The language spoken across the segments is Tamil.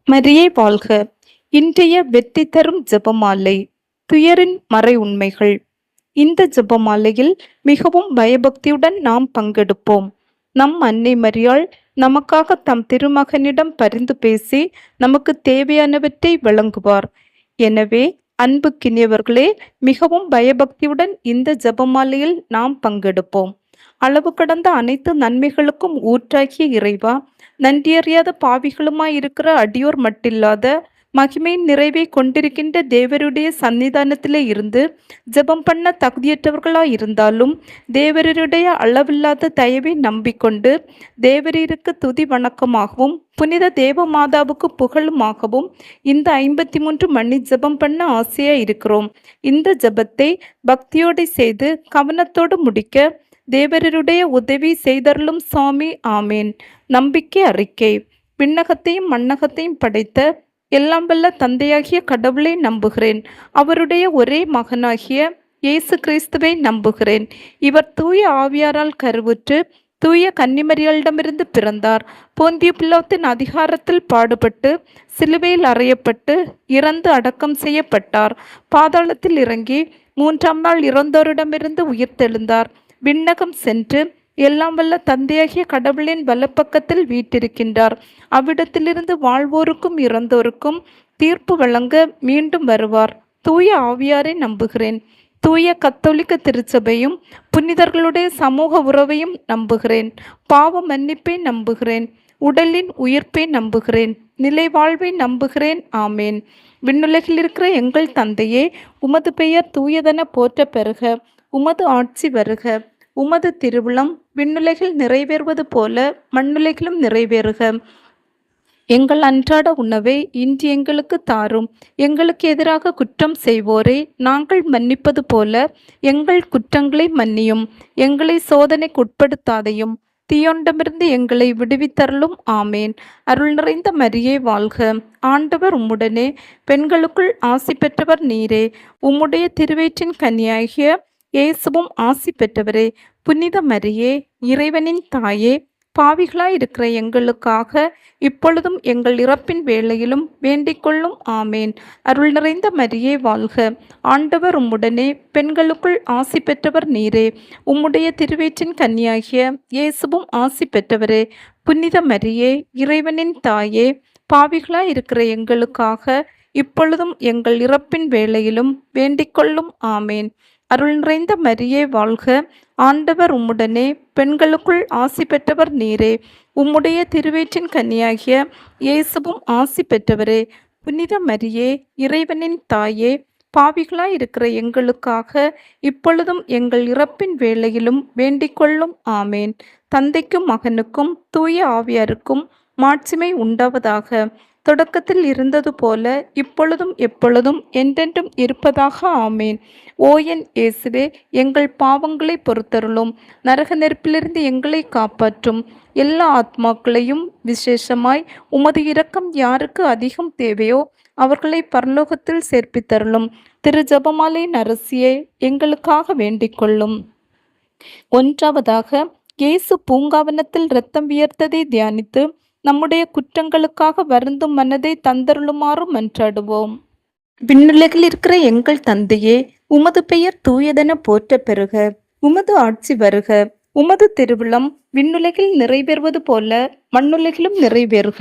மரியே வாழ்க! இன்றைய வெற்றி தரும் ஜெபமாலை. துயரின் மறை உண்மைகள். இந்த ஜெபமாலையில் மிகவும் பயபக்தியுடன் நாம் பங்கெடுப்போம். நம் அன்னை மரியாள் நமக்காக தம் திருமகனிடம் பரிந்து பேசி நமக்கு தேவையானவற்றை வழங்குவார். எனவே அன்புக்கினியவர்களே, மிகவும் பயபக்தியுடன் இந்த ஜெபமாலையில் நாம் பங்கெடுப்போம். அளவு கடந்த அனைத்து நன்மைகளுக்கும் ஊற்றாகிய இறைவா, நன்றியறியாத பாவிகளுமாயிருக்கிற அடியோர் மட்டில்லாத மகிமையின் நிறைவை கொண்டிருக்கின்ற தேவருடைய சன்னிதானத்திலே இருந்து ஜெபம் பண்ண தகுதியற்றவர்களாயிருந்தாலும் தேவருடைய அளவில்லாத தயவை நம்பிக்கொண்டு தேவரீருக்கு துதி வணக்கமாகவும் புனித தேவ மாதாவுக்கு புகழுமாகவும் இந்த 53 மணி ஜெபம் பண்ண ஆசையா இருக்கிறோம். இந்த ஜெபத்தை பக்தியோடு செய்து கவனத்தோடு முடிக்க தேவருடைய உதவி செய்தருளும் சுவாமி. ஆமேன். நம்பிக்கை அறிக்கை. விண்ணகத்தையும் மண்ணகத்தையும் படைத்த எல்லாம் வல்ல தந்தையாகிய கடவுளை நம்புகிறேன். அவருடைய ஒரே மகனாகிய இயேசு கிறிஸ்துவை நம்புகிறேன். இவர் தூய ஆவியாரால் கருவுற்று தூய கன்னிமரியாளிடமிருந்து பிறந்தார். போந்திய பிலாத்தின் அதிகாரத்தில் பாடுபட்டு சிலுவையில் அறையப்பட்டு இறந்து அடக்கம் செய்யப்பட்டார். பாதாளத்தில் இறங்கி 3ஆம் நாள் இறந்தோரிடமிருந்து உயிர்த்தெழுந்தார். விண்ணகம் சென்று எல்லாம் வல்ல தந்தையாகிய கடவுளின் வலப்பக்கத்தில் வீற்றிருக்கின்றார். அவ்விடத்திலிருந்து வாழ்வோருக்கும் இறந்தோருக்கும் தீர்ப்பு வழங்க மீண்டும் வருவார். தூய ஆவியாரை நம்புகிறேன். தூய கத்தோலிக்க திருச்சபையும் புனிதர்களுடைய சமூக உறவையும் நம்புகிறேன். பாவ மன்னிப்பை நம்புகிறேன். உடலின் உயிர்ப்பை நம்புகிறேன். நிலை வாழ்வை நம்புகிறேன். ஆமேன். விண்ணுலகில் இருக்கிற எங்கள் தந்தையே, உமது பெயர் தூயதென போற்ற பெறுக. உமது ஆட்சி வருக. உமது திருவுளம் விண்ணுலகில் நிறைவேறுவது போல மண்ணுலகிலும் நிறைவேறுக. எங்கள் அன்றாட உணவை இன்று எங்களுக்கு தாரும். எங்களுக்கு எதிராக குற்றம் செய்வோரை நாங்கள் மன்னிப்பது போல எங்கள் குற்றங்களை மன்னியும். எங்களை சோதனைக்கு உட்படுத்தாதையும் தீயோண்டமிருந்து எங்களை விடுவித்தருளும். ஆமேன். அருள் நிறைந்த மரியே வாழ்க! ஆண்டவர் உம்முடனே, பெண்களுக்குள் ஆசி பெற்றவர் நீரே. உம்முடைய திருவயிற்றின் கனியாகிய இயேசுவும் ஆசி பெற்றவரே. புனித மரியே, இறைவனின் தாயே, பாவிகளாயிருக்கிற எங்களுக்காக இப்பொழுதும் எங்கள் இறப்பின் வேளையிலும் வேண்டிக்கொள்ளும். ஆமேன். அருள் நிறைந்த மரியே வாழ்க! ஆண்டவர் உம்முடனே, பெண்களுக்குள் ஆசி பெற்றவர் நீரே. உம்முடைய திருவயிற்றின் கன்னியாகிய இயேசுவும் ஆசி பெற்றவரே. புனித மரியே, இறைவனின் தாயே, பாவிகளாயிருக்கிற எங்களுக்காக இப்பொழுதும் எங்கள் இறப்பின் வேளையிலும் வேண்டிக்கொள்ளும். ஆமேன். அருள் நிறைந்த மரியே வாழ்க! ஆண்டவர் உம்முடனே, பெண்களுக்குள் ஆசி பெற்றவர் நீரே. உம்முடைய திருவயிற்றின் கன்னியாகிய இயேசுவும் ஆசி பெற்றவரே. புனித மரியே, இறைவனின் தாயே, பாவிகளாயிருக்கிற எங்களுக்காக இப்பொழுதும் எங்கள் இறப்பின் வேளையிலும் வேண்டிக்கொள்ளும். ஆமேன். தந்தைக்கும் மகனுக்கும் தூய ஆவியாருக்கும் மாட்சிமை உண்டாவதாக. தொடக்கத்தில் இருந்தது போல இப்பொழுதும் எப்பொழுதும் என்றென்றும் இருப்பதாக. ஆமேன். ஓ என் இயேசுவே, எங்கள் பாவங்களை பொறுத்தருளும். நரக நெருப்பிலிருந்து எங்களை காப்பாற்றும். எல்லா ஆத்மாக்களையும் விசேஷமாய் உமது இரக்கம் யாருக்கு அதிகம் தேவையோ அவர்களை பரலோகத்தில் சேர்ப்பித்தருளும். திரு ஜெபமாலையின் அரசியை எங்களுக்காக வேண்டிக் கொள்ளும். ஒன்றாவதாக, இயேசு பூங்காவனத்தில் இரத்தம் வியர்த்ததை தியானித்து நம்முடைய குற்றங்களுக்காக வருந்தும் மனதை தந்தருளுமாறு மன்றாடுவோம். விண்ணுலகில் இருக்கிற எங்கள் தந்தையே, உமது பெயர் தூயதென போற்ற பெறுக. உமது ஆட்சி வருக. உமது திருவுளம் விண்ணுலகில் நிறைவேறுவது போல மண்ணுலகிலும் நிறைவேறுக.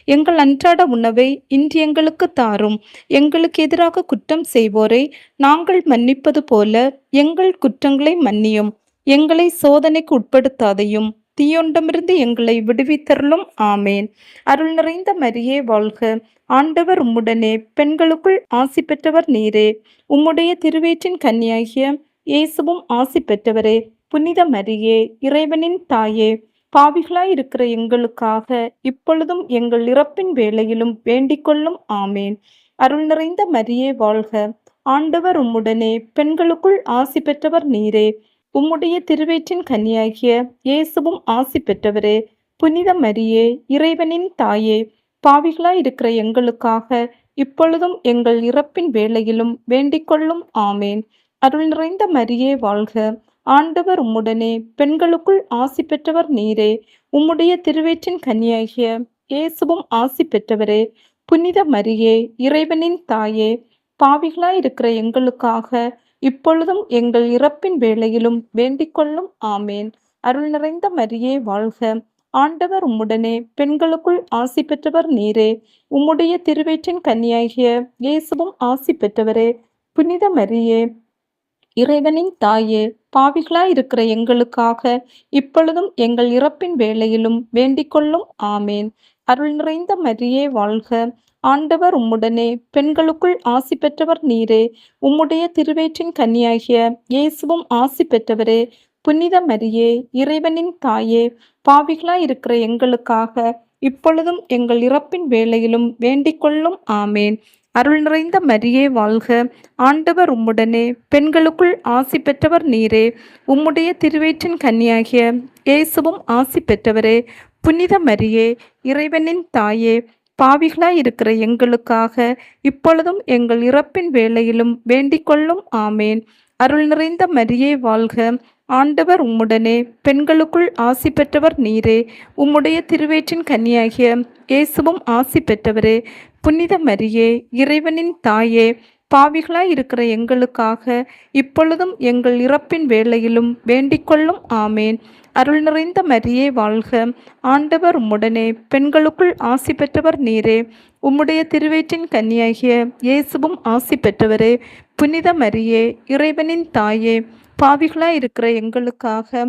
எங்கள் அன்றாட உணவை இன்று எங்களுக்கு தாரும். எங்களுக்கு எதிராக குற்றம் செய்வோரை நாங்கள் மன்னிப்பது போல எங்கள் குற்றங்களை மன்னியும். எங்களை சோதனைக்கு உட்படுத்தாதையும் தீயோண்டமிருந்து எங்களை விடுவித்தருளும். ஆமேன். அருள் நிறைந்த மரியே வாழ்க! ஆண்டவர் உம்முடனே, பெண்களுக்குள் ஆசி பெற்றவர் நீரே. உம்முடைய திருவயிற்றின் கன்னியாகிய இயேசுவும் ஆசி பெற்றவரே. புனித மரியே, இறைவனின் தாயே, பாவிகளாயிருக்கிற எங்களுக்காக இப்பொழுதும் எங்கள் இறப்பின் வேளையிலும் வேண்டிக்கொள்ளும். ஆமேன். அருள் நிறைந்த மரியே வாழ்க! ஆண்டவர் உம்முடனே, பெண்களுக்குள் ஆசி பெற்றவர் நீரே. உம்முடைய திருவயிற்றின் கன்னியாகிய இயேசுவும் ஆசி பெற்றவரே. புனித மரியே, இறைவனின் தாயே, பாவிகளாயிருக்கிற எங்களுக்காக இப்பொழுதும் எங்கள் இறப்பின் வேளையிலும் வேண்டிக்கொள்ளும். ஆமேன். அருள் நிறைந்த மரியே வாழ்க! ஆண்டவர் உம்முடனே, பெண்களுக்குள் ஆசி பெற்றவர் நீரே. உம்முடைய திருவயிற்றின் கன்னியாகிய இயேசுவும் ஆசி பெற்றவரே. புனித மரியே, இறைவனின் தாயே, பாவிகளாயிருக்கிற எங்களுக்காக இப்பொழுதும் எங்கள் இறப்பின் வேளையிலும் வேண்டிக்கொள்ளும். ஆமேன். அருள் நிறைந்த மரியே வாழ்க. ஆண்டவர் உம்முடனே, பெண்களுக்குள் ஆசி பெற்றவர் நீரே. உம்முடைய திருவயிற்றின் கன்னியாகிய இயேசுவும் ஆசி பெற்றவரே. புனித மரியே, இறைவனின் தாயே, பாவிகளாயிருக்கிற எங்களுக்காக இப்பொழுதும் எங்கள் இறப்பின் வேளையிலும் வேண்டிக்கொள்ளும். ஆமேன். அருள் நிறைந்த மரியே வாழ்க. ஆண்டவர் உம்முடனே, பெண்களுக்குள் ஆசி பெற்றவர் நீரே. உம்முடைய திருவயிற்றின் கன்னியாகிய இயேசுவும் ஆசி பெற்றவரே. புனித மரியே, இறைவனின் தாயே, பாவிகளாயிருக்கிற எங்களுக்காக இப்பொழுதும் எங்கள் இறப்பின் வேளையிலும் வேண்டிக்கொள்ளும். ஆமேன். அருள் நிறைந்த மரியே வாழ்க. ஆண்டவர் உம்முடனே, பெண்களுக்குள் ஆசி பெற்றவர் நீரே. உம்முடைய திருவயிற்றின் கன்னியாகிய இயேசுவும் ஆசி பெற்றவரே. புனித மரியே, இறைவனின் தாயே, பாவிகளாயிருக்கிற எங்களுக்காக இப்பொழுதும் எங்கள் இறப்பின் வேளையிலும் வேண்டிக்கொள்ளும். ஆமேன். அருள் நிறைந்த மரியே வாழ்க. ஆண்டவர் உம்முடனே, பெண்களுக்குள் ஆசி பெற்றவர் நீரே. உம்முடைய திருவயிற்றின் கன்னியாகிய இயேசுவும் ஆசி பெற்றவரே. புனித மரியே, இறைவனின் தாயே, பாவிகளாயிருக்கிற எங்களுக்காக இப்பொழுதும் எங்கள் இறப்பின் வேளையிலும் வேண்டிக்கொள்ளும். ஆமேன். அருள் நிறைந்த மரியே வாழ்க. ஆண்டவர் உம்முடனே, பெண்களுக்குள் ஆசி பெற்றவர் நீரே. உம்முடைய திருவயிற்றின் கன்னியாகிய இயேசுவும் ஆசி பெற்றவரே. புனித மரியே, இறைவனின் தாயே, பாவிகளாயிருக்கிற எங்களுக்காக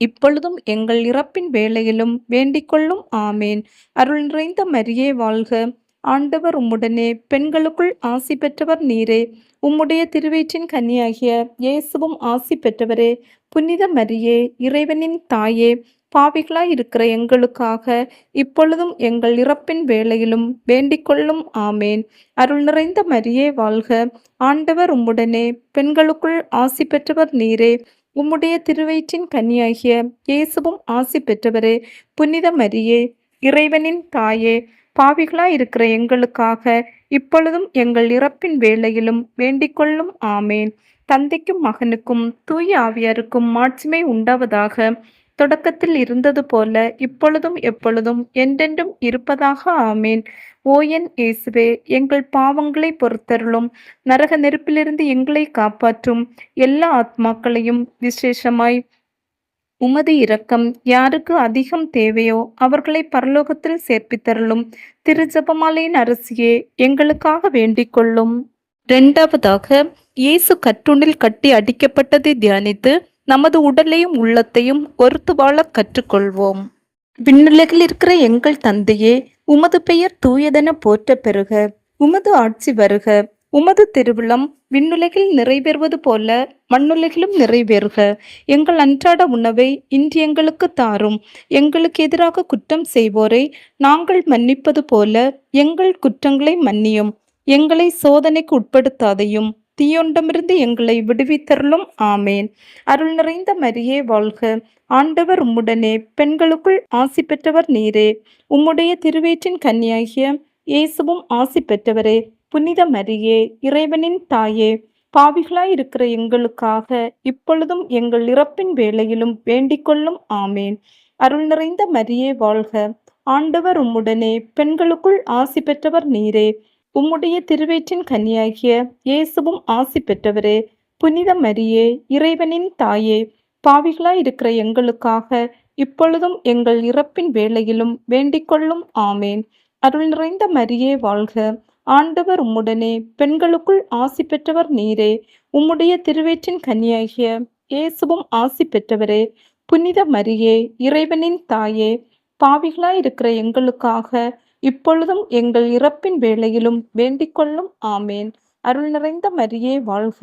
இப்பொழுதும் எங்கள் இறப்பின் வேளையிலும் வேண்டிக்கொள்ளும். ஆமேன். அருள் நிறைந்த மரியே வாழ்க. ஆண்டவர் உம்முடனே, பெண்களுக்குள் ஆசி பெற்றவர் நீரே. உம்முடைய திருவயிற்றின் கன்னியாகிய இயேசுவும் ஆசி பெற்றவரே. புனித மரியே, இறைவனின் தாயே, பாவிகளாயிருக்கிற எங்களுக்காக இப்பொழுதும் எங்கள் இறப்பின் வேளையிலும் வேண்டிக்கொள்ளும். ஆமேன். அருள் நிறைந்த மரியே வாழ்க. ஆண்டவர் உம்முடனே, பெண்களுக்குள் ஆசி பெற்றவர் நீரே. உம்முடைய திருவயிற்றின் கன்னியாகிய இயேசுவும் ஆசி பெற்றவரே. புனித மரியே, இறைவனின் தாயே, பாவிகளாயிருக்கிற எங்களுக்காக இப்பொழுதும் எங்கள் இறப்பின் வேளையிலும் வேண்டிக்கொள்ளும். ஆமேன். தந்தைக்கும் மகனுக்கும் தூய ஆவியாருக்கும் மாட்சிமை உண்டாவதாக. தொடக்கத்தில் இருந்தது போல இப்பொழுதும் எப்பொழுதும் என்றென்றும் இருப்பதாக. ஆமேன். ஓ என் இயேசுவே, எங்கள் பாவங்களை பொறுத்தருளும். நரக நெருப்பிலிருந்து எங்களை காப்பாற்றும். எல்லா ஆத்மாக்களையும் விசேஷமாய் உமது இரக்கம் யாருக்கு அதிகம் தேவையோ அவர்களை பரலோகத்தில் சேர்ப்பித்தருளும். திரு ஜெபமாலையின் அரசியே, எங்களுக்காக வேண்டிக் கொள்ளும். இரண்டாவதாக, இயேசு கற்றுண்டில் கட்டி அடிக்கப்பட்டதை தியானித்து நமது உடலையும் உள்ளத்தையும் ஒருத்து வாழ கற்றுக்கொள்வோம். விண்ணுலகில் இருக்கிற எங்கள் தந்தையே, உமது பெயர் தூயதென போற்ற பெறுக. உமது ஆட்சி வருக. உமது திருவிழம் விண்ணுலகில் நிறைவேறுவது போல மண்ணுலகிலும் நிறைவேறுக. எங்கள் அன்றாட உணவை இன்று எங்களுக்கு தாரும். எங்களுக்கு எதிராக குற்றம் செய்வோரை நாங்கள் மன்னிப்பது போல எங்கள் குற்றங்களை மன்னியும். எங்களை சோதனைக்கு உட்படுத்தாதையும் தீயொண்டமிருந்து எங்களை விடுவித்தருளும். ஆமேன். அருள் நிறைந்த மரியே வாழ்க. ஆண்டவர் உம்முடனே, பெண்களுக்குள் ஆசி பெற்றவர் நீரே. உம்முடைய திருவயிற்றின் கன்னியாகிய இயேசுவும் ஆசி பெற்றவரே. புனித மரியே, இறைவனின் தாயே, பாவிகளாயிருக்கிற எங்களுக்காக இப்பொழுதும் எங்கள் இறப்பின் வேளையிலும் வேண்டிக்கொள்ளும். ஆமேன். அருள் நிறைந்த மரியே வாழ்க. ஆண்டவர் உம்முடனே, பெண்களுக்குள் ஆசி பெற்றவர் நீரே. உம்முடைய திருவயிற்றின் கன்னியாகிய இயேசுவும் ஆசி பெற்றவரே. புனித மரியே, இறைவனின் தாயே, பாவிகளாயிருக்கிற எங்களுக்காக இப்பொழுதும் எங்கள் இறப்பின் வேளையிலும் வேண்டிக்கொள்ளும். ஆமேன். அருள் நிறைந்த மரியே வாழ்க. ஆண்டவர் உம்முடனே, பெண்களுக்குள் ஆசி பெற்றவர் நீரே. உம்முடைய திருவயிற்றின் கன்னியாகிய இயேசுவும் ஆசி பெற்றவரே. புனித மரியே, இறைவனின் தாயே, பாவிகளாயிருக்கிற எங்களுக்காக இப்பொழுதும் எங்கள் இறப்பின் வேளையிலும் வேண்டிக்கொள்ளும். ஆமேன். அருள் நிறைந்த மரியே வாழ்க.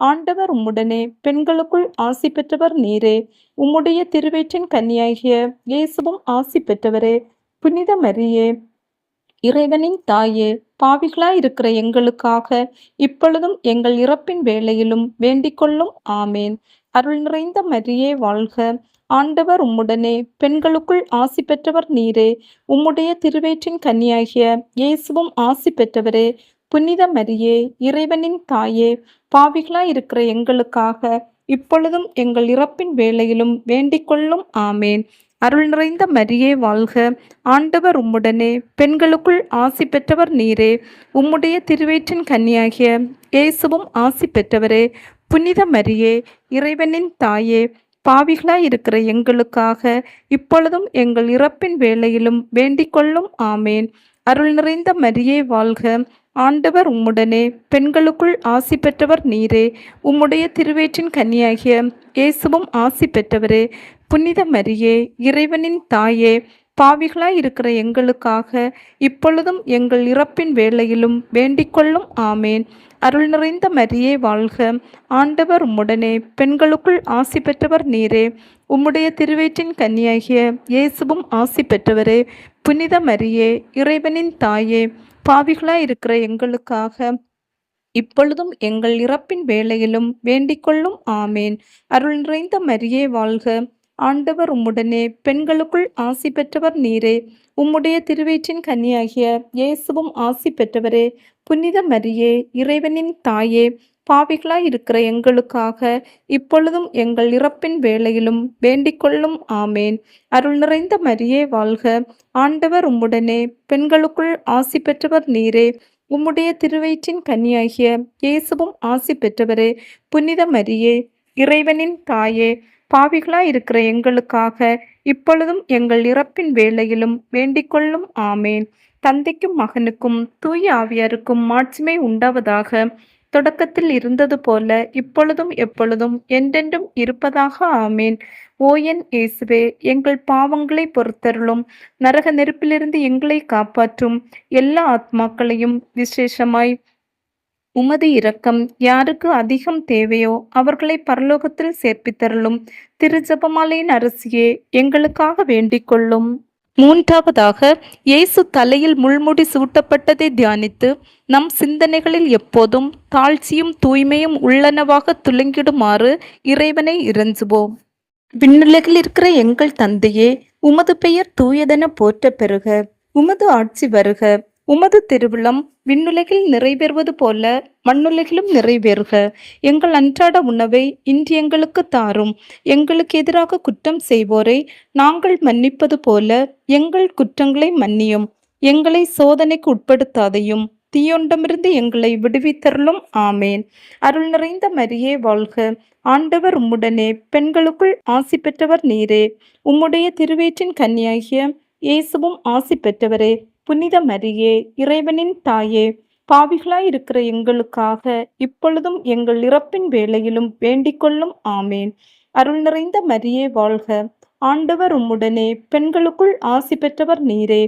ஆண்டவர் உம்முடனே, பெண்களுக்குள் ஆசி பெற்றவர் நீரே. உம்முடைய திருவயிற்றின் கன்னியாகிய இயேசுவும் ஆசி பெற்றவரே. புனித மரியே, இறைவனின் தாயே, பாவிகளாயிருக்கிற எங்களுக்காக இப்பொழுதும் எங்கள் இறப்பின் வேளையிலும் வேண்டிக்கொள்ளும். ஆமேன். அருள் நிறைந்த மரியே வாழ்க. ஆண்டவர் உம்முடனே, பெண்களுக்குள் ஆசி பெற்றவர் நீரே. உம்முடைய திருவயிற்றின் கன்னியாகிய இயேசுவும் ஆசி பெற்றவரே. புனித மரியே, இறைவனின் தாயே, பாவிகளாயிருக்கிற எங்களுக்காக இப்பொழுதும் எங்கள் இறப்பின் வேளையிலும் வேண்டிக்கொள்ளும். ஆமேன். அருள் நிறைந்த மரியே வாழ்க. ஆண்டவர் உம்முடனே, பெண்களுக்குள் ஆசி பெற்றவர் நீரே. உம்முடைய திருவயிற்றின் கன்னியாகிய இயேசுவும் ஆசி பெற்றவரே. புனித மரியே, இறைவனின் தாயே, பாவிகளாய் இருக்கிற எங்களுக்காக இப்பொழுதும் எங்கள் இறப்பின் வேளையிலும் வேண்டிக் கொள்ளும். ஆமேன். அருள் நிறைந்த மரியே வாழ்க. ஆண்டவர் உம்முடனே, பெண்களுக்குள் ஆசி பெற்றவர் நீரே. உம்முடைய திருவயிற்றின் கன்னியாகிய இயேசுவும் ஆசி பெற்றவரே. புனித மரியே, இறைவனின் தாயே, பாவிகளாய் இருக்கிற எங்களுக்காக இப்பொழுதும் எங்கள் இறப்பின் வேளையிலும் வேண்டிக் கொள்ளும். ஆமேன். அருள் நிறைந்த மரியே வாழ்க. ஆண்டவர் உம்முடனே, பெண்களுக்குள் ஆசி பெற்றவர் நீரே. உம்முடைய திருவயிற்றின் கன்னியாகிய இயேசுவும் ஆசி பெற்றவரே. புனித மரியே, இறைவனின் தாயே, பாவிகளாய் இருக்கிற எங்களுக்காக இப்பொழுதும் எங்கள் இறப்பின் வேளையிலும் வேண்டிக் கொள்ளும். ஆமேன். அருள் நிறைந்த மரியே வாழ்க. ஆண்டவர் உம்முடனே, பெண்களுக்குள் ஆசி பெற்றவர் நீரே. உம்முடைய திருவயிற்றின் கன்னியாகிய இயேசுவும் ஆசி பெற்றவரே. புனித மரியே, இறைவனின் தாயே, பாவிகளாய் இருக்கிற எங்களுக்காக இப்பொழுதும் எங்கள் இறப்பின் வேளையிலும் வேண்டிக் கொள்ளும். ஆமேன். அருள் நிறைந்த மரியே வாழ்க. ஆண்டவர் உம்முடனே, பெண்களுக்குள் ஆசி பெற்றவர் நீரே. உம்முடைய திருவயிற்றின் கன்னியாகிய இயேசுவும் ஆசி பெற்றவரே. புனித மரியே, இறைவனின் தாயே, பாவிகளாய் இருக்கிற எங்களுக்காக இப்பொழுதும் எங்கள் இறப்பின் வேளையிலும் வேண்டிக் கொள்ளும். ஆமேன். தந்தைக்கும் மகனுக்கும் தூய ஆவியாருக்கும் மாட்சிமை உண்டாவதாக. தொடக்கத்தில் இருந்தது போல இப்பொழுதும் எப்பொழுதும் என்றென்றும் இருப்பதாக. ஆமேன். ஓ என் இயேசுவே, எங்கள் பாவங்களை பொறுத்தருளும். நரக நெருப்பிலிருந்து எங்களை காப்பாற்றும். எல்லா ஆத்மாக்களையும் விசேஷமாய் உமது இரக்கம் யாருக்கு அதிகம் தேவையோ அவர்களை பரலோகத்தில் சேர்ப்பித்தருளும். திருஜெபமாலையின் அரசியே, எங்களுக்காக வேண்டிக் கொள்ளும். மூன்றாவதாக, இயேசு தலையில் முள்முடி சூட்டப்பட்டதை தியானித்து நம் சிந்தனைகளில் எப்போதும் தாழ்ச்சியும் தூய்மையும் உள்ளனவாக துலங்கிடுமாறு இறைவனை இறைஞ்சுவோம். விண்ணுலகில் இருக்கிற எங்கள் தந்தையே, உமது பெயர் தூயதென போற்ற பெறுக. உமது ஆட்சி வருக. உமது திருவிழம் விண்ணுலகில் நிறைவேறுவது போல மண்ணுலகிலும் நிறைவேறுக. எங்கள் அன்றாட உணவை இன்று எங்களுக்கு தாரும். எங்களுக்கு எதிராக குற்றம் செய்வோரை நாங்கள் மன்னிப்பது போல எங்கள் குற்றங்களை மன்னியும். எங்களை சோதனைக்கு உட்படுத்தாதையும் தீயொண்டமிருந்து எங்களை விடுவித்தருளும். ஆமேன். அருள் நிறைந்த மரியே வாழ்க. ஆண்டவர் உம்முடனே, பெண்களுக்குள் ஆசி பெற்றவர் நீரே. உம்முடைய திருவயிற்றின் கன்னியாகிய இயேசுவும் ஆசி பெற்றவரே. புனித மரியே, இறைவனின் தாயே, பாவிகளாய் இருக்கிற எங்களுக்காக இப்பொழுதும் எங்கள் இறப்பின் வேளையிலும் வேண்டிக் கொள்ளும். ஆமேன். அருள் நிறைந்த மரியே வாழ்க. ஆண்டவர் உம்முடனே, பெண்களுக்குள் ஆசி பெற்றவர் நீரே.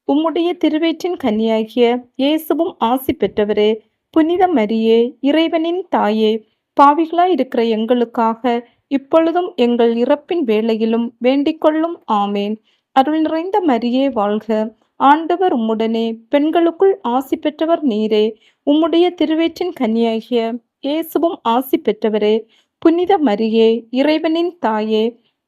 உம்முடைய திருவயிற்றின் கன்னியாகிய இயேசுவும் ஆசி பெற்றவரே. புனித மரியே, இறைவனின் தாயே, பாவிகளாய் இருக்கிற எங்களுக்காக இப்பொழுதும் எங்கள் இறப்பின் வேளையிலும் வேண்டிக் கொள்ளும். ஆமேன். அருள் நிறைந்த மரியே வாழ்க. ஆண்டவர் உம்முடனே, பெண்களுக்குள் ஆசி பெற்றவர் நீரே. உம்முடைய திருவயிற்றின் கன்னியாகிய இயேசுவும் ஆசி பெற்றவரே. புனித மரியே, இறைவனின் தாயே,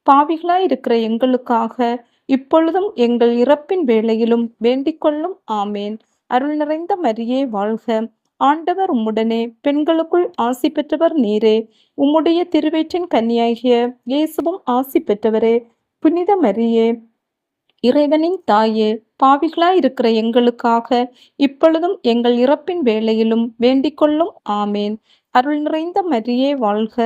பாவிகளாய் இருக்கிற எங்களுக்காக இப்பொழுதும் எங்கள் இறப்பின் வேளையிலும் வேண்டிக் கொள்ளும். ஆமேன். அருள் நிறைந்த மரியே வாழ்க. ஆண்டவர் உம்முடனே, பெண்களுக்குள் ஆசி பெற்றவர் நீரே. உம்முடைய திருவயிற்றின் கன்னியாகிய இயேசுவும் ஆசி பெற்றவரே. புனித மரியே, இறைவனின் தாயே, பாவிகளாய் இருக்கிற எங்களுக்காக இப்பொழுதும் எங்கள் இறப்பின் வேளையிலும் வேண்டிக் கொள்ளும். ஆமேன். அருள் நிறைந்த மரியே வாழ்க.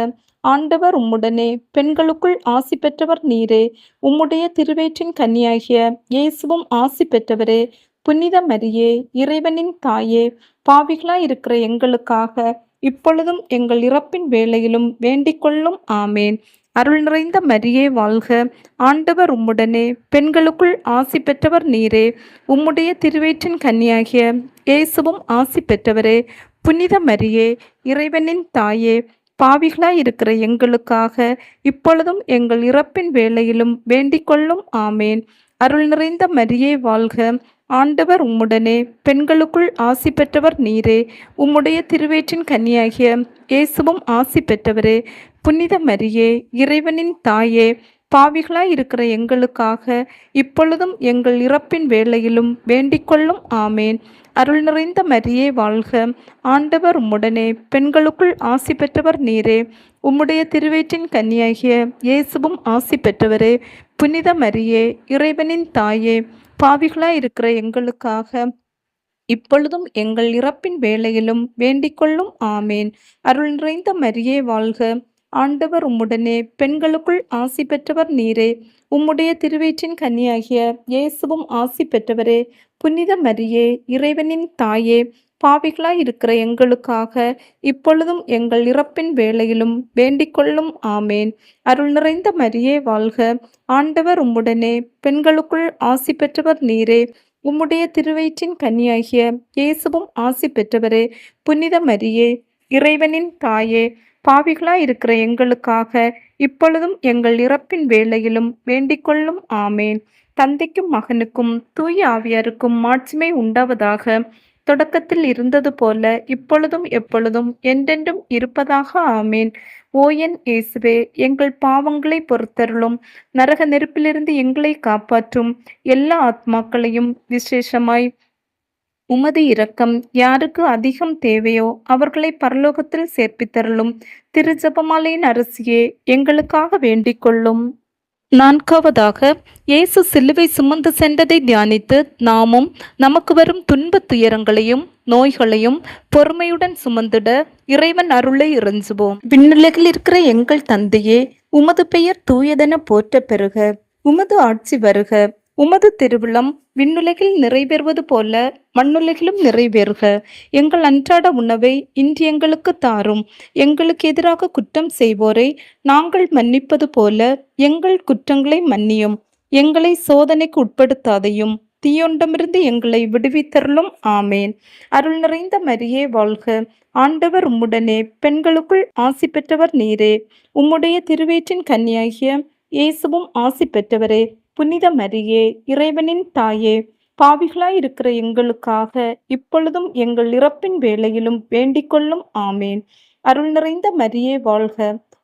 ஆண்டவர் உம்முடனே, பெண்களுக்குள் ஆசி பெற்றவர் நீரே. உம்முடைய திருவயிற்றின் கன்னியாகிய இயேசுவும் ஆசி பெற்றவரே. புனித மரியே, இறைவனின் தாயே, பாவிகளாய் இருக்கிற எங்களுக்காக இப்பொழுதும் எங்கள் இறப்பின் வேளையிலும் வேண்டிக் கொள்ளும். ஆமேன். அருள் நிறைந்த மரியே வாழ்க. ஆண்டவர் உம்முடனே, பெண்களுக்குள் ஆசி பெற்றவர் நீரே. உம்முடைய திருவயிற்றின் கன்னியாகிய இயேசுவும் ஆசி பெற்றவரே. புனித மரியே, இறைவனின் தாயே, பாவிகளாய் இருக்கிற எங்களுக்காக இப்பொழுதும் எங்கள் இறப்பின் வேளையிலும் வேண்டிக் கொள்ளும். ஆமேன். அருள் நிறைந்த மரியே வாழ்க. ஆண்டவர் உம்முடனே, பெண்களுக்குள் ஆசி பெற்றவர் நீரே. உம்முடைய திருவயிற்றின் கன்னியாகிய இயேசுவும் ஆசி பெற்றவரே. புனித மரியே, இறைவனின் தாயே, பாவிகளாய் இருக்கிற எங்களுக்காக இப்பொழுதும் எங்கள் இறப்பின் வேளையிலும் வேண்டிக்கொள்ளும். ஆமேன். அருள் நிறைந்த மரியே வாழ்க, ஆண்டவர் உம்முடனே, பெண்களுக்குள் ஆசி பெற்றவர் நீரே. உம்முடைய திருவயிற்றின் கன்னியாகிய இயேசுவும் ஆசி பெற்றவரே. புனித மரியே, இறைவனின் தாயே, பாவிகளாய் இருக்கிற எங்களுக்காக இப்பொழுதும் எங்கள் இறப்பின் வேளையிலும் வேண்டிக்கொள்ளும். ஆமேன். அருள் நிறைந்த மரியே வாழ்க, ஆண்டவர் உம்முடனே, பெண்களுக்குள் ஆசி பெற்றவர் நீரே. உம்முடைய திருவயிற்றின் கன்னியாகிய இயேசுவும் ஆசி பெற்றவரே. புனித மரியே, இறைவனின் தாயே, பாவிகளாய் இருக்கிற எங்களுக்காக இப்பொழுதும் எங்கள் இறப்பின் வேளையிலும் வேண்டிக்கொள்ளும். ஆமேன். அருள் நிறைந்த மரியே வாழ்க, ஆண்டவர் உம்முடனே, பெண்களுக்குள் ஆசி பெற்றவர் நீரே. உம்முடைய திருவயிற்றின் கன்னியாகிய இயேசுவும் ஆசி பெற்றவரே. புனித மரியே, இறைவனின் தாயே, பாவிகளாய் இருக்கிற எங்களுக்காக இப்பொழுதும் எங்கள் இறப்பின் வேளையிலும் வேண்டிக்கொள்ளும். ஆமேன். தந்தைக்கும் மகனுக்கும் தூய ஆவியாருக்கும் மாட்சிமை உண்டாவதாக. தொடக்கத்தில் இருந்தது போல இப்பொழுதும் எப்பொழுதும் என்றென்றும் இருப்பதாக. ஆமேன். ஓ என் இயேசுவே, எங்கள் பாவங்களை பொறுத்தருளும். நரக நெருப்பிலிருந்து எங்களை காப்பாற்றும். எல்லா ஆத்மாக்களையும் விசேஷமாய் உமது இரக்கம் யாருக்கு அதிகம் தேவையோ அவர்களை பரலோகத்தில் சேர்ப்பித்தருளும். திருஜெபமாலையின் அரசியே, எங்களுக்காக வேண்டிக் கொள்ளும். நான்காவதாக, இயேசு சிலுவை சுமந்து சென்றதை தியானித்து நாமும் நமக்கு வரும் துன்பத் துயரங்களையும் நோய்களையும் பொறுமையுடன் சுமந்திட இறைவன் அருளை இறைஞ்சுவோம். விண்ணுலகில் இருக்கிற எங்கள் தந்தையே, உமது பெயர் தூயதென போற்ற பெறுக. உமது ஆட்சி வருக. உமது திருவிழம் விண்ணுலகில் நிறைவேறுவது போல மண்ணுலகிலும் நிறைவேறுக. எங்கள் அன்றாட உணவை இன்று எங்களுக்கு தாரும். எங்களுக்கு எதிராக குற்றம் செய்வோரை நாங்கள் மன்னிப்பது போல எங்கள் குற்றங்களை மன்னியும். எங்களை சோதனைக்கு உட்படுத்தாதையும் தீயொண்டமிருந்து எங்களை விடுவித்தருளும். ஆமேன். அருள் நிறைந்த மரியே வாழ்க, ஆண்டவர் உம்முடனே, பெண்களுக்குள் ஆசி பெற்றவர் நீரே. உம்முடைய திருவயிற்றின் கன்னியாகிய இயேசுவும் ஆசி பெற்றவரே. புனித மரியே, இறைவனின் தாயே, பாவிகளாய் இருக்கிற எங்களுக்காக இப்பொழுதும் எங்கள் இறப்பின் வேளையிலும் வேண்டிக்கொள்ளும். ஆமேன். அருள் நிறைந்த மரியே வாழ்க,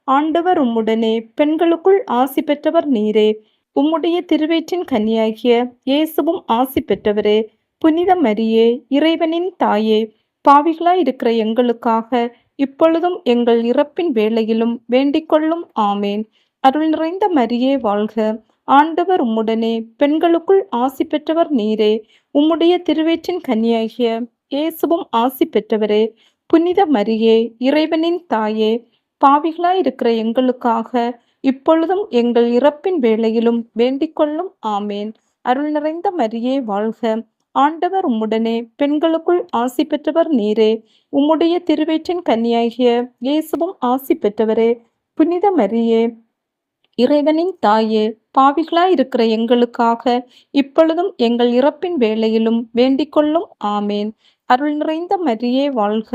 ஆண்டவர் உம்முடனே, பெண்களுக்குள் ஆசி பெற்றவர் நீரே. உம்முடைய திருவயிற்றின் கன்னியாகிய இயேசுவும் ஆசி பெற்றவரே. புனித மரியே, இறைவனின் தாயே, பாவிகளாய் இருக்கிற எங்களுக்காக இப்பொழுதும் எங்கள் இறப்பின் வேளையிலும் வேண்டிக்கொள்ளும். ஆமேன். அருள் நிறைந்த மரியே வாழ்க, ஆண்டவர் உம்முடனே, பெண்களுக்குள் ஆசி பெற்றவர் நீரே. உம்முடைய திருவயிற்றின் கன்னியாகிய இயேசுவும் ஆசி பெற்றவரே. புனித மரியே, இறைவனின் தாயே, பாவிகளாய் இருக்கிற எங்களுக்காக இப்பொழுதும் எங்கள் இறப்பின் வேளையிலும் வேண்டிக்கொள்ளும். ஆமேன். அருள் நிறைந்த மரியே வாழ்க, ஆண்டவர் உம்முடனே, பெண்களுக்குள் ஆசி பெற்றவர் நீரே. உம்முடைய திருவயிற்றின் கன்னியாகிய இயேசுவும் ஆசி பெற்றவரே. புனித மரியே, இறைவனின் தாயே, பாவிகளாய் இருக்கிற எங்களுக்காக இப்பொழுதும் எங்கள் இறப்பின் வேளையிலும் வேண்டிக்கொள்ளும். ஆமேன். அருள் நிறைந்த மரியே வாழ்க,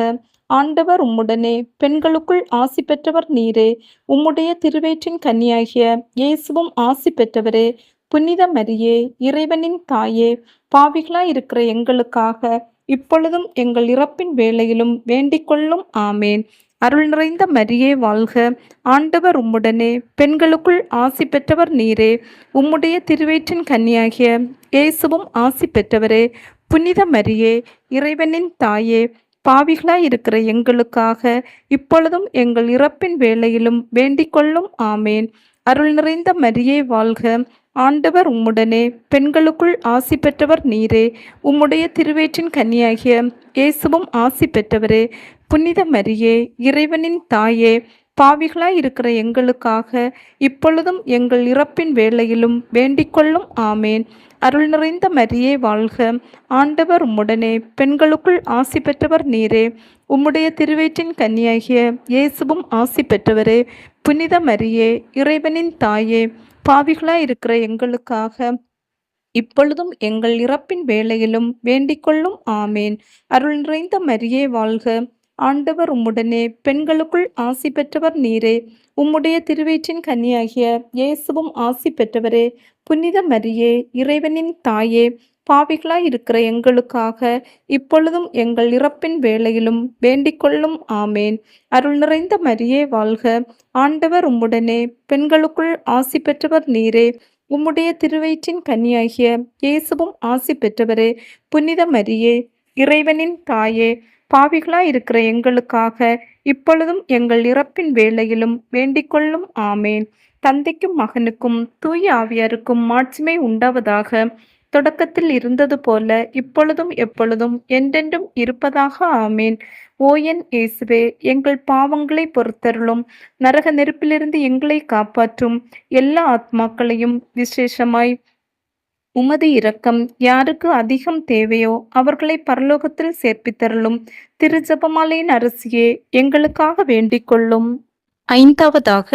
ஆண்டவர் உம்முடனே, பெண்களுக்குள் ஆசி பெற்றவர் நீரே. உம்முடைய திருவயிற்றின் கன்னியாகிய இயேசுவும் ஆசி பெற்றவரே. புனித மரியே, இறைவனின் தாயே, பாவிகளாய் இருக்கிற எங்களுக்காக இப்பொழுதும் எங்கள் இறப்பின் வேளையிலும் வேண்டிக்கொள்ளும். ஆமேன். அருள் நிறைந்த மரியே வாழ்க, ஆண்டவர் உம்முடனே, பெண்களுக்குள் ஆசி பெற்றவர் நீரே. உம்முடைய திருவயிற்றின் கன்னியாகிய இயேசுவும் ஆசி பெற்றவரே. புனித மரியே, இறைவனின் தாயே, பாவிகளாய் இருக்கிற எங்களுக்காக இப்பொழுதும் எங்கள் இறப்பின் வேளையிலும் வேண்டிக்கொள்ளும். ஆமேன். அருள் நிறைந்த மரியே வாழ்க, ஆண்டவர் உம்முடனே, பெண்களுக்குள் ஆசி பெற்றவர் நீரே. உம்முடைய திருவயிற்றின் கன்னியாகிய இயேசுவும் ஆசி பெற்றவரே. புனித மரியே, இறைவனின் தாயே, பாவிகளாய் இருக்கிற எங்களுக்காக இப்பொழுதும் எங்கள் இறப்பின் வேளையிலும் வேண்டிக்கொள்ளும். ஆமேன். அருள் நிறைந்த மரியே வாழ்க, ஆண்டவர் உம்முடனே, பெண்களுக்குள் ஆசி பெற்றவர் நீரே. உம்முடைய திருவயிற்றின் கன்னியாகிய இயேசுவும் ஆசி பெற்றவரே. புனித மரியே, இறைவனின் தாயே, பாவிகளாய் இருக்கிற எங்களுக்காக இப்பொழுதும் எங்கள் இறப்பின் வேளையிலும் வேண்டிக்கொள்ளும். ஆமேன். அருள் நிறைந்த மரியே வாழ்க, ஆண்டவர் உம்முடனே, பெண்களுக்குள் ஆசி பெற்றவர் நீரே. உம்முடைய திருவயிற்றின் கன்னியாகிய இயேசுவும் ஆசி பெற்றவரே. புனித மரியே, இறைவனின் தாயே, பாவிகளாய் இருக்கிற எங்களுக்காக இப்பொழுதும் எங்கள் இறப்பின் வேளையிலும் வேண்டிக்கொள்ளும். ஆமேன். அருள் நிறைந்த மரியே வாழ்க. ஆண்டவர் உம்முடனே, பெண்களுக்குள் ஆசி பெற்றவர் நீரே. உம்முடைய திருவயிற்றின் கன்னியாகிய இயேசுவும் ஆசி பெற்றவரே. புனித மரியே, இறைவனின் தாயே, பாவிகளாய் இருக்கிற எங்களுக்காக இப்பொழுதும் எங்கள் இறப்பின் வேளையிலும் வேண்டிக்கொள்ளும். ஆமேன். தந்தைக்கும் மகனுக்கும் தூய ஆவியாருக்கும் மாட்சிமை உண்டாவதாக. தொடக்கத்தில் இருந்தது போல இப்பொழுதும் எப்பொழுதும் என்றென்றும் இருப்பதாக. ஆமேன். ஓ என் இயேசுவே, எங்கள் பாவங்களை பொறுத்தருளும். நரக நெருப்பிலிருந்து எங்களை காப்பாற்றும். எல்லா ஆத்மாக்களையும் விசேஷமாய் உமது இரக்கம் யாருக்கு அதிகம் தேவையோ அவர்களை பரலோகத்தில் சேர்ப்பித்தருளும். திருஜெபமாலையின் அரசியே, எங்களுக்காக வேண்டிக் கொள்ளும். ஐந்தாவதாக,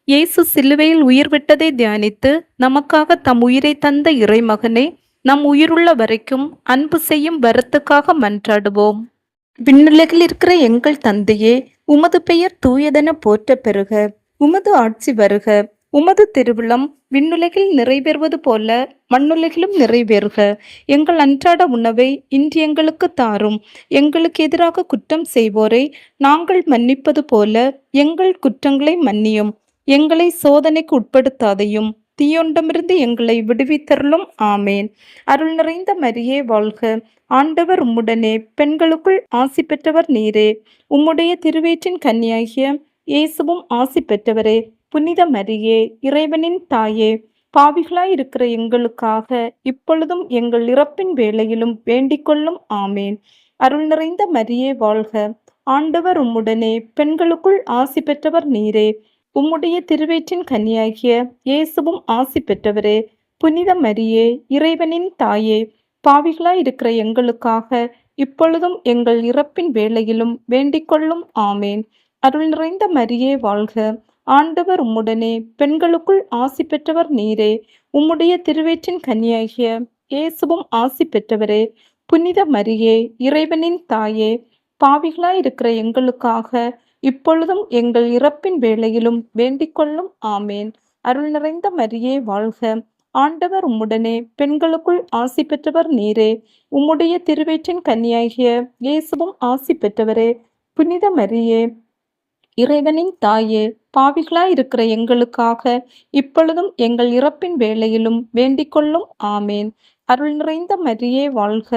இயேசு சிலுவையில் உயிர் விட்டதை தியானித்து நமக்காக தம் உயிரை தந்த இறைமகனே, நம் உயிருள்ள வரைக்கும் அன்பு செய்யும் வரத்துக்காக மன்றாடுவோம். விண்ணுலகில் இருக்கிற எங்கள் தந்தையே, உமது பெயர் தூயதென போற்ற பெறுக. உமது ஆட்சி வருக. உமது திருவிழம் விண்ணுலகில் நிறைவேறுவது போல மண்ணுலகிலும் நிறைவேறுக. எங்கள் அன்றாட உணவை இன்று எங்களுக்கு தாரும். எங்களுக்கு எதிராக குற்றம் செய்வோரை நாங்கள் மன்னிப்பது போல எங்கள் குற்றங்களை மன்னியும். எங்களை சோதனைக்கு உட்படுத்தாதையும், தீயொண்டமிருந்து எங்களை விடுவித்தருளும். ஆமேன். அருள் நிறைந்த மரியே வாழ்க. ஆண்டவர் உம்முடனே, பெண்களுக்குள் ஆசி பெற்றவர் நீரே. உம்முடைய திருவயிற்றின் கன்னியாகிய இயேசுவும் ஆசி பெற்றவரே. புனித மரியே, இறைவனின் தாயே, பாவிகளாய் இருக்கிற எங்களுக்காக இப்பொழுதும் எங்கள் இறப்பின் வேளையிலும் வேண்டிக்கொள்ளும். ஆமேன். அருள் நிறைந்த மரியே வாழ்க. ஆண்டவர் உம்முடனே, பெண்களுக்குள் ஆசி பெற்றவர் நீரே. உம்முடைய திருவயிற்றின் கன்னியாகிய இயேசுவும் ஆசி பெற்றவரே. புனித மரியே, இறைவனின் தாயே, பாவிகளாய் இருக்கிற எங்களுக்காக இப்பொழுதும் எங்கள் இறப்பின் வேளையிலும் வேண்டிக்கொள்ளும். ஆமேன். அருள் நிறைந்த மரியே வாழ்க. ஆண்டவர் உம்முடனே, பெண்களுக்குள் ஆசி பெற்றவர் நீரே. உம்முடைய திருவயிற்றின் கன்னியாகிய இயேசுவும் ஆசி பெற்றவரே. புனித மரியே, இறைவனின் தாயே, பாவிகளாய் இருக்கிற எங்களுக்காக இப்பொழுதும் எங்கள் இறப்பின் வேளையிலும் வேண்டிக்கொள்ளும். ஆமேன். அருள் நிறைந்த மரியே வாழ்க. ஆண்டவர் உம்முடனே, பெண்களுக்குள் ஆசி பெற்றவர் நீரே. உம்முடைய திருவயிற்றின் கன்னியாகிய இயேசுவும் ஆசி பெற்றவரே. புனித மரியே, இறைவனின் தாயே, பாவிகளாய் இருக்கிற எங்களுக்காக இப்பொழுதும் எங்கள் இறப்பின் வேளையிலும் வேண்டிக்கொள்ளும். ஆமேன். அருள் நிறைந்த மரியே வாழ்க.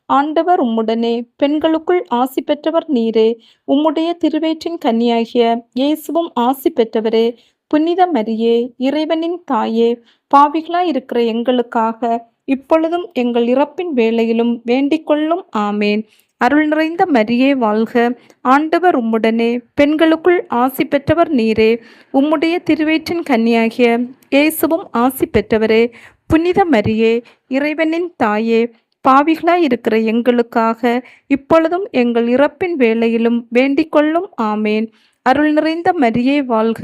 ஆண்டவர் உம்முடனே, பெண்களுக்குள் ஆசி பெற்றவர் நீரே. உம்முடைய திருவயிற்றின் கன்னியாகிய இயேசுவும் ஆசி பெற்றவரே. புனித மரியே, இறைவனின் தாயே, பாவிகளாய் இருக்கிற எங்களுக்காக இப்பொழுதும் எங்கள் இறப்பின் வேளையிலும் வேண்டிக்கொள்ளும். ஆமேன். அருள் நிறைந்த மரியே வாழ்க. ஆண்டவர் உம்முடனே, பெண்களுக்குள் ஆசி பெற்றவர் நீரே. உம்முடைய திருவயிற்றின் கன்னியாகிய இயேசுவும் ஆசி பெற்றவரே. புனித மரியே, இறைவனின் தாயே, பாவிகளாய் இருக்கிற எங்களுக்காக இப்பொழுதும் எங்கள் இறப்பின் வேளையிலும் வேண்டிக்கொள்ளும். ஆமேன். அருள் நிறைந்த மரியே வாழ்க.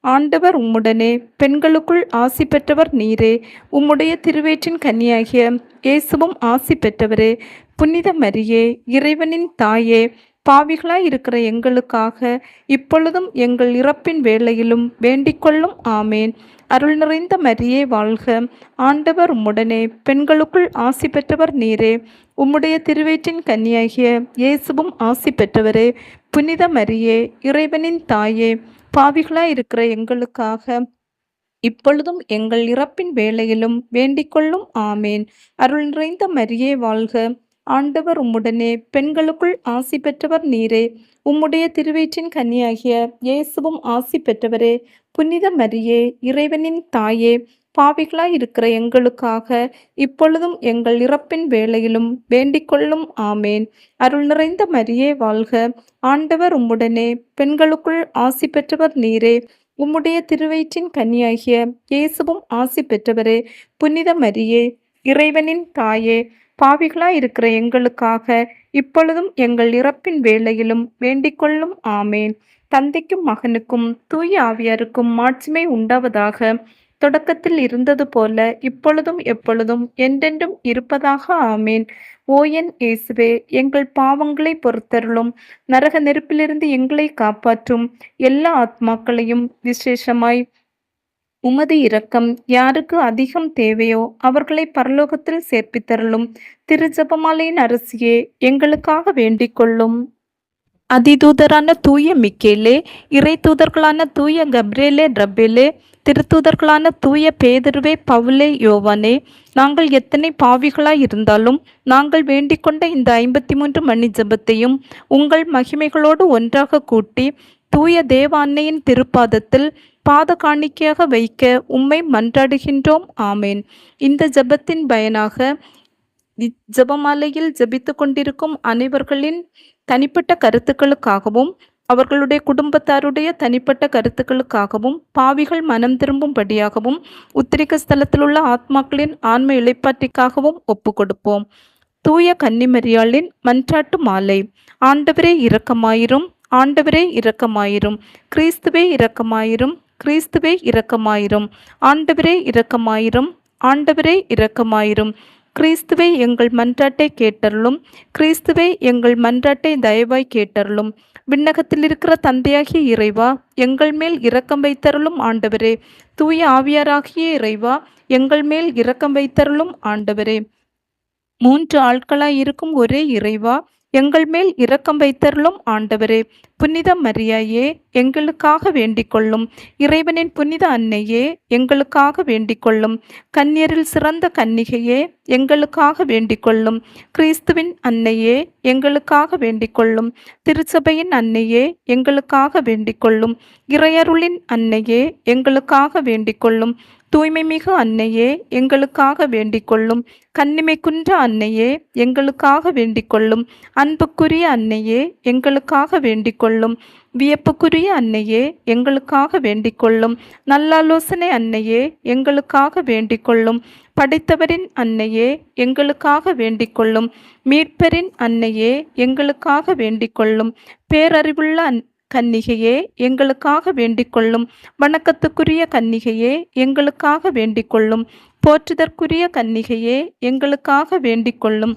ஆண்டவர் உம்முடனே, பெண்களுக்குள் ஆசி பெற்றவர் நீரே. உம்முடைய திருவயிற்றின் கன்னியாகிய இயேசுவும் ஆசி பெற்றவரே. புனித மரியே, இறைவனின் தாயே, பாவிகளாய் இருக்கிற எங்களுக்காக இப்பொழுதும் எங்கள் இறப்பின் வேளையிலும் வேண்டிக்கொள்ளும். ஆமேன். அருள் நிறைந்த மரியே வாழ்க. ஆண்டவர் உம்முடனே, பெண்களுக்குள் ஆசி பெற்றவர் நீரே. உம்முடைய திருவயிற்றின் கன்னியாகிய இயேசுவும் ஆசி பெற்றவரே. புனித மரியே, இறைவனின் தாயே, பாவிகளாய் இருக்கிற எங்களுக்காக இப்பொழுதும் எங்கள் இறப்பின் வேளையிலும் வேண்டிக்கொள்ளும். ஆமேன். அருள் நிறைந்த மரியே வாழ்க. ஆண்டவர் உம்முடனே, பெண்களுக்குள் ஆசி பெற்றவர் நீரே. உம்முடைய திருவயிற்றின் கன்னியாகிய இயேசுவும் ஆசி பெற்றவரே. புனித மரியே, இறைவனின் தாயே, பாவிகளாய் இருக்கிற எங்களுக்காக இப்பொழுதும் எங்கள் இறப்பின் வேளையிலும் வேண்டிக்கொள்ளும். ஆமேன். அருள் நிறைந்த மரியே வாழ்க. ஆண்டவர் உம்முடனே, பெண்களுக்குள் ஆசி பெற்றவர் நீரே. உம்முடைய திருவயிற்றின் கன்னியாகிய இயேசுவும் ஆசி பெற்றவரே. புனித மரியே, இறைவனின் தாயே, பாவிகளாய் இருக்கிற எங்களுக்காக இப்பொழுதும் எங்கள் இறப்பின் வேளையிலும் வேண்டிக்கொள்ளும். ஆமேன். தந்தைக்கும் மகனுக்கும் தூய ஆவியாருக்கும் மாட்சிமை உண்டாவதாக. தொடக்கத்தில் இருந்தது போல இப்பொழுதும் எப்பொழுதும் என்றென்றும் இருப்பதாக. ஆமேன். ஓ என் இயேசுவே, எங்கள் பாவங்களை பொறுத்தருளும். நரக நெருப்பிலிருந்து எங்களை காப்பாற்றும். எல்லா ஆத்மாக்களையும் விசேஷமாய் உமது இரக்கம் யாருக்கு அதிகம் தேவையோ அவர்களை பரலோகத்தில் சேர்ப்பித்தருளும். திரு ஜெபமாலையின் அரசியே, எங்களுக்காக வேண்டிக் கொள்ளும். அதிதூதரான தூய மிக்கேலே, இறை தூதர்களான தூய கப்ரேலே ரப்பேலே, திருத்தூதர்களான தூய பேதுருவே பவுலே யோவானே, நாங்கள் எத்தனை பாவிகளாய் இருந்தாலும் நாங்கள் வேண்டிக் கொண்ட இந்த 53 மணி ஜெபத்தையும் உங்கள் மகிமைகளோடு ஒன்றாக கூட்டி தூய தேவ அன்னையின் திருப்பாதத்தில் பாத காணிக்கையாக வைக்க உம்மை மன்றாடுகின்றோம். ஆமேன். இந்த ஜெபத்தின் பயனாக ஜெபமாலையில் ஜெபித்து கொண்டிருக்கும் அனைவர்களின் தனிப்பட்ட கருத்துக்களுக்காகவும் அவர்களுடைய குடும்பத்தாருடைய தனிப்பட்ட கருத்துக்களுக்காகவும் பாவிகள் மனம் திரும்பும்படியாகவும் உத்திரிக்க ஸ்தலத்தில் உள்ள ஆத்மாக்களின் ஆன்ம இளைப்பாற்றிக்காகவும் ஒப்பு கொடுப்போம். தூய கன்னிமரியாளின் மன்றாட்டு மாலை. ஆண்டவரே இரக்கமாயிரும், ஆண்டவரே இரக்கமாயிரும், கிறிஸ்துவே இரக்கமாயிரும், கிறிஸ்துவே இரக்கமாயிரும், ஆண்டவரே இரக்கமாயிரும், ஆண்டவரே இரக்கமாயிரும், கிறிஸ்துவே எங்கள் மன்றாட்டை கேட்டருளும், கிறிஸ்துவே எங்கள் மன்றாட்டை தயவாய் கேட்டருளும். விண்ணகத்தில் இருக்கிற தந்தையாகிய இறைவா, எங்கள் மேல் இரக்கம் வைத்தருளும் ஆண்டவரே. தூய ஆவியாராகிய இறைவா, எங்கள் மேல் இரக்கம் வைத்தருளும் ஆண்டவரே. 3 ஆட்களாய் இருக்கும் ஒரே இறைவா, எங்கள் மேல் இரக்கம் வைத்தருளும் ஆண்டவரே. புனித மரியாயே, எங்களுக்காக வேண்டிக் கொள்ளும். இறைவனின் புனித அன்னையே, எங்களுக்காக வேண்டிக் கொள்ளும். கன்னியரில் சிறந்த கன்னிகையே, எங்களுக்காக வேண்டிக் கொள்ளும். கிறிஸ்துவின் அன்னையே, எங்களுக்காக வேண்டிக் கொள்ளும். திருச்சபையின் அன்னையே, எங்களுக்காக வேண்டிக் கொள்ளும். இறையருளின் அன்னையே, எங்களுக்காக வேண்டிக் கொள்ளும். தூய்மை மிகு அன்னையே, எங்களுக்காக வேண்டிக் கொள்ளும். கன்னிமை குன்ற அன்னையே, எங்களுக்காக வேண்டிக் கொள்ளும். அன்புக்குரிய அன்னையே, எங்களுக்காக வேண்டிக் கொள்ளும். வியப்புக்குரிய அன்னையே, எங்களுக்காக வேண்டிக் கொள்ளும். நல்லாலோசனை அன்னையே, எங்களுக்காக வேண்டிக் கொள்ளும். படைத்தவரின் அன்னையே, எங்களுக்காக வேண்டிக் கொள்ளும். மீட்பரின் அன்னையே, எங்களுக்காக வேண்டிக் கொள்ளும். பேரறிவுள்ள கன்னிகையே, எங்களுக்காக வேண்டிக் கொள்ளும். வணக்கத்துக்குரிய கன்னிகையே, எங்களுக்காக வேண்டிக் கொள்ளும். போற்றுதற்குரிய கன்னிகையே, எங்களுக்காக வேண்டிக் கொள்ளும்.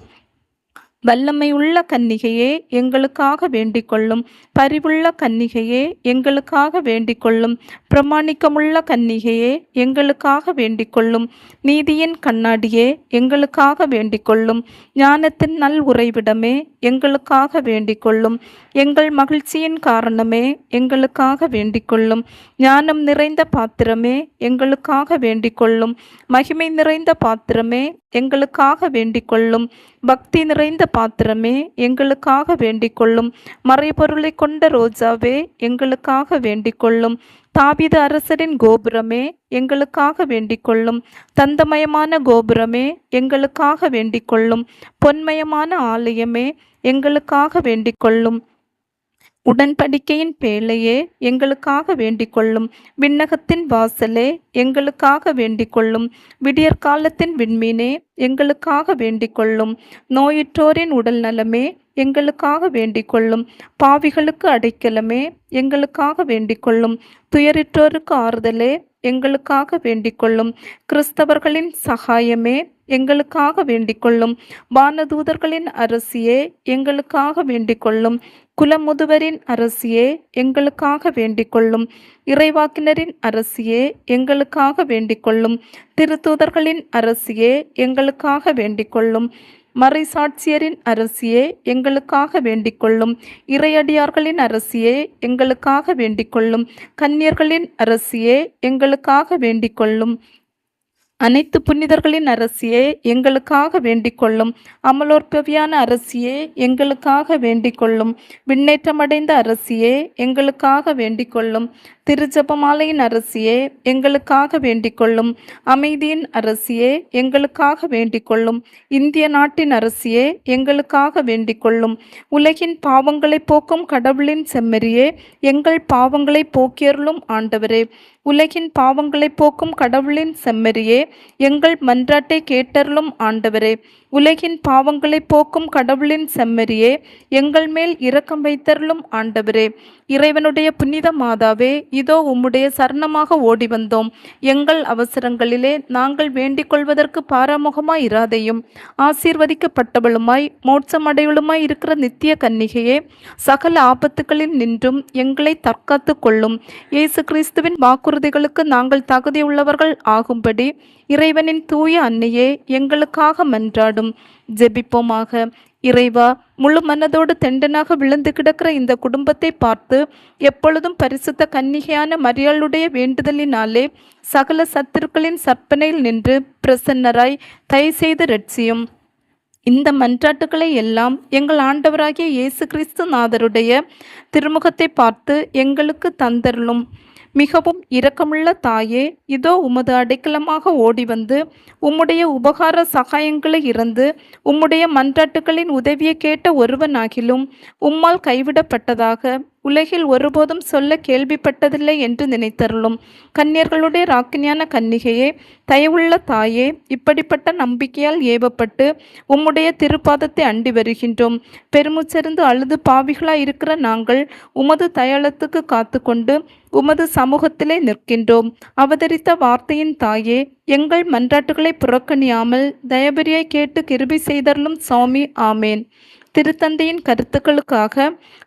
வல்லமை உள்ள கன்னிகையே, எங்களுக்காக வேண்டிக் கொள்ளும். பரிவுள்ள கன்னிகையே, எங்களுக்காக வேண்டிக் கொள்ளும். பிரமாணிக்கமுள்ள கன்னிகையே, எங்களுக்காக வேண்டிக் கொள்ளும். நீதியின் கண்ணாடியே, எங்களுக்காக வேண்டிக் கொள்ளும். ஞானத்தின் நல் உறைவிடமே, எங்களுக்காக வேண்டிக் கொள்ளும். எங்கள் மகிழ்ச்சியின் காரணமே, எங்களுக்காக வேண்டிக் கொள்ளும். ஞானம் நிறைந்த பாத்திரமே, எங்களுக்காக வேண்டிக் கொள்ளும். மகிமை நிறைந்த பாத்திரமே, எங்களுக்காக வேண்டிக் கொள்ளும். பக்தி நிறைந்த பாத்திரமே, எங்களுக்காக வேண்டிக் கொள்ளும். மறைபொருளை கொண்ட ரோஜாவே, எங்களுக்காக வேண்டிக் கொள்ளும். தாவீது அரசரின் கோபுரமே, எங்களுக்காக வேண்டிக் கொள்ளும். தந்தமயமான கோபுரமே, எங்களுக்காக வேண்டிக் கொள்ளும். பொன்மயமான ஆலயமே, எங்களுக்காக வேண்டிக் கொள்ளும். உடன்படிக்கையின் பேழையே, எங்களுக்காக வேண்டிக் கொள்ளும். விண்ணகத்தின் வாசலே, எங்களுக்காக வேண்டிக் கொள்ளும். விடியற்காலத்தின் விண்மீனே, எங்களுக்காக வேண்டிக் கொள்ளும். நோயுற்றோரின் உடல் நலமே, எங்களுக்காக வேண்டிக் கொள்ளும். பாவிகளுக்கு அடைக்கலமே, எங்களுக்காக வேண்டிக் கொள்ளும். துயரிற்றோருக்கு ஆறுதலே, எங்களுக்காக வேண்டிக் கொள்ளும். கிறிஸ்தவர்களின் சகாயமே, எங்களுக்காக வேண்டிக் கொள்ளும். வானதூதர்களின் அரசியே, எங்களுக்காக வேண்டிக் கொள்ளும். குலமுதுவரின் அரசியே, எங்களுக்காக வேண்டிக் கொள்ளும். இறைவாக்கினரின் அரசியே, எங்களுக்காக வேண்டிக் கொள்ளும். திருத்தூதர்களின் அரசியே, எங்களுக்காக வேண்டிக் கொள்ளும். மறைசாட்சியரின் அரசியே, எங்களுக்காக வேண்டிக் கொள்ளும். இறையடியார்களின் அரசியே, எங்களுக்காக வேண்டிக் கொள்ளும். கன்னியர்களின் அரசியே, எங்களுக்காக வேண்டிக் கொள்ளும். அனைத்து புனிதர்களின் அரசியே, எங்களுக்காக வேண்டிக் கொள்ளும். அமலோற்பவியான அரசியே, எங்களுக்காக வேண்டிக் கொள்ளும். விண்ணேற்றமடைந்த அரசியே, எங்களுக்காக வேண்டிக் கொள்ளும். திருஜெபமாலையின் அரசியே, எங்களுக்காக வேண்டிக் கொள்ளும். அமைதியின் அரசியே, எங்களுக்காக வேண்டிக் கொள்ளும். இந்திய நாட்டின் அரசியே, எங்களுக்காக வேண்டிக் கொள்ளும். உலகின் பாவங்களை போக்கும் கடவுளின் செம்மறியே, எங்கள் பாவங்களை போக்கியருளும் ஆண்டவரே. உலகின் பாவங்களை போக்கும் கடவுளின் செம்மறியே, எங்கள் மன்றாட்டை கேட்டருளும் ஆண்டவரே. உலகின் பாவங்களை போக்கும் கடவுளின் செம்மறியே, எங்கள் மேல் இரக்கம் வைத்தருளும் ஆண்டவரே. இறைவனுடைய புனித மாதாவே, இதோ உம்முடைய சரணமாக ஓடி வந்தோம். எங்கள் அவசரங்களிலே நாங்கள் வேண்டிக் கொள்வதற்கு பாராமுகமாய் இராதையும், ஆசீர்வதிக்கப்பட்டவளுமாய் மோட்சமடையலுமாய் இருக்கிற நித்திய கன்னிகையே, சகல ஆபத்துகளில் நின்றும் எங்களை தற்காத்து கொள்ளும். இயேசு கிறிஸ்துவின் வாக்குறுதிகளுக்கு நாங்கள் தகுதியுள்ளவர்கள் ஆகும்படி இறைவனின் தூய அன்னையே எங்களுக்காக மன்றாடும். ஜெபிப்போமாக. இறைவா, முழு மனதோடு தெண்டனாக விழுந்து கிடக்கிற இந்த குடும்பத்தை பார்த்து எப்பொழுதும் பரிசுத்த கன்னிகையான மரியாளுடைய வேண்டுதலினாலே சகல சத்துருக்களின் சற்பனையில் நின்று பிரசன்னராய் தயவு செய்து ரட்சியும். இந்த மன்றாட்டுக்களை எல்லாம் எங்கள் ஆண்டவராகிய இயேசு கிறிஸ்து நாதருடைய திருமுகத்தை பார்த்து எங்களுக்கு தந்தருளும். மிகவும் இரக்கமுள்ள தாயே, இதோ உமது அடைக்கலமாக ஓடி வந்து உம்முடைய உபகார சகாயங்களை இறந்து உம்முடைய மன்றாட்டுகளின் உதவியை கேட்ட ஒருவனாகிலும் உம்மால் கைவிடப்பட்டதாக உலகில் ஒருபோதும் சொல்ல கேள்விப்பட்டதில்லை என்று நினைத்தருளும். கன்னியர்களுடைய ராக்கினியான கன்னிகையே, தயவுள்ள தாயே, இப்படிப்பட்ட நம்பிக்கையால் ஏவப்பட்டு உம்முடைய திருப்பாதத்தை அண்டி வருகின்றோம். பெருமுச்சரிந்து அழுது பாவிகளாய் இருக்கிற நாங்கள் உமது தயாளத்துக்கு காத்து கொண்டு உமது சமூகத்திலே நிற்கின்றோம். அவதரித்த வார்த்தையின் தாயே, எங்கள் மன்றாட்டுகளை புறக்கணியாமல் தயபரியாய் கேட்டு கிருபை செய்தருளும் சுவாமி. ஆமேன். திருத்தந்தையின் கருத்துக்களுக்காக.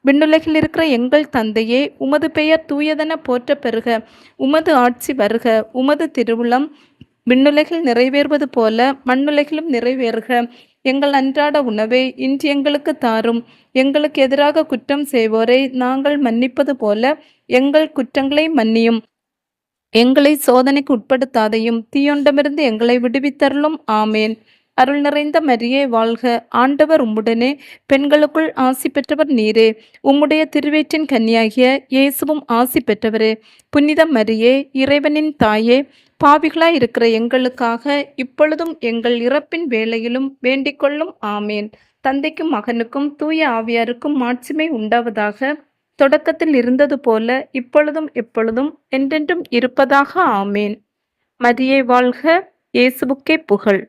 விண்ணுலகில் இருக்கிற எங்கள் தந்தையே, உமது பெயர் தூயதென போற்ற பெறுக. உமது ஆட்சி வருக. உமது திருவுளம் விண்ணுலகில் நிறைவேறுவது போல மண்ணுலகிலும் நிறைவேறுக. எங்கள் அன்றாட உணவை இன்று எங்களுக்கு தாரும். எங்களுக்கு எதிராக குற்றம் செய்வோரை நாங்கள் மன்னிப்பது போல எங்கள் குற்றங்களை மன்னியும். எங்களை சோதனைக்கு உட்படுத்தாதையும் தீயொண்டமிருந்து எங்களை விடுவித்தருளும். ஆமேன். அருள் நிறைந்த மரியே வாழ்க. ஆண்டவர் உம்முடனே, பெண்களுக்குள் ஆசி பெற்றவர் நீரே. உம்முடைய திருவயிற்றின் கன்னியாகிய இயேசுவும் ஆசி பெற்றவரே. புனித மரியே, இறைவனின் தாயே, பாவிகளாய் இருக்கிற எங்களுக்காக இப்பொழுதும் எங்கள் இறப்பின் வேளையிலும் வேண்டிக் கொள்ளும். ஆமேன். தந்தைக்கும் மகனுக்கும் தூய ஆவியாருக்கும் மாட்சிமை உண்டாவதாக. தொடக்கத்தில் இருந்தது போல இப்பொழுதும் எப்பொழுதும் என்றென்றும் இருப்பதாக. ஆமேன். மரியே வாழ்க. இயேசுவுக்கே புகழ்.